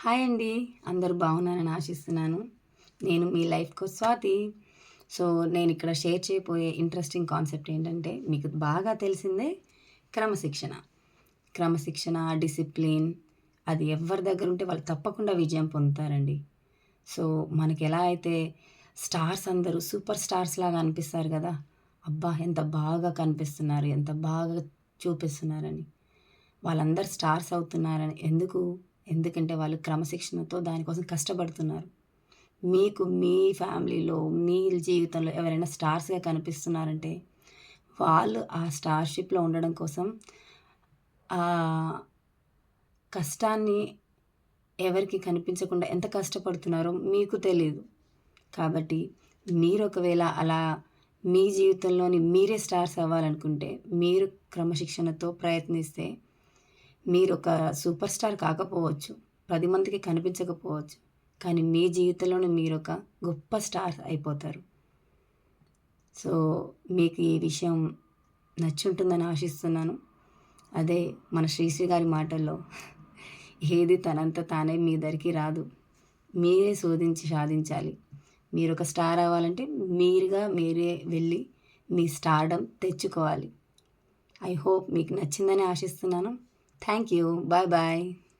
Hi అండి. అందరూ బాగున్నారని ఆశిస్తున్నాను. నేను మీ లైఫ్ కోచ్ స్వాతి. సో, నేనిక్కడ షేర్ చేయబోయే ఇంట్రెస్టింగ్ కాన్సెప్ట్ ఏంటంటే, మీకు బాగా తెలిసిందే క్రమశిక్షణ. క్రమశిక్షణ, డిసిప్లిన్ అది ఎవ్వరి దగ్గరుంటే వాళ్ళు తప్పకుండా విజయం పొందుతారండి. సో, మనకెలా అయితే స్టార్స్ అందరూ సూపర్ స్టార్స్ లాగా అనిపిస్తారు గదా! అబ్బా! ఎంత బాగా కనిపిస్తున్నారు, ఎంత బాగా చూపిస్తున్నారని. వాళ్ళందరూ స్టార్స్ అవుతున్నారని ఎందుకు? ఎందుకంటే వాళ్ళు క్రమశిక్షణతో దానికోసం కష్టపడుతున్నారు. మీకు మీ ఫ్యామిలీలో, మీ జీవితంలో ఎవరైనా స్టార్స్‌గా కనిపిస్తున్నారంటే, వాళ్ళు ఆ స్టార్‌షిప్‌లో ఉండడం కోసం ఆహ్, కష్టాన్ని ఎవరికీ కనిపించకుండా ఎంత కష్టపడుతున్నారో మీకు తెలీదు. కాబట్టి మీరొకవేళ అలా మీ జీవితంలోని మీరే స్టార్స్ అవ్వాలనుకుంటే, మీరు క్రమశిక్షణతో ప్రయత్నిస్తే మీరొక సూపర్ స్టార్ కాకపోవచ్చు. 10 మందికి కనిపించకపోవచ్చు. కానీ మీ జీవితంలోనే మీరొక గొప్ప స్టార్ అయిపోతారు. సో, మీకు ఈ విషయం నచ్చుంటుందని ఆశిస్తున్నాను. అదే మన శ్రీశ్రీ గారి మాటల్లో ఏది తనంత తానే మీ దరికి రాదు. మీరే శోధించి సాధించాలి. మీరొక స్టార్ అవ్వాలంటే మీరే వెళ్ళి మీ స్టార్డమ్ తెచ్చుకోవాలి. ఐ హోప్ మీకు నచ్చిందని ఆశిస్తున్నాను. Thank you. Bye bye.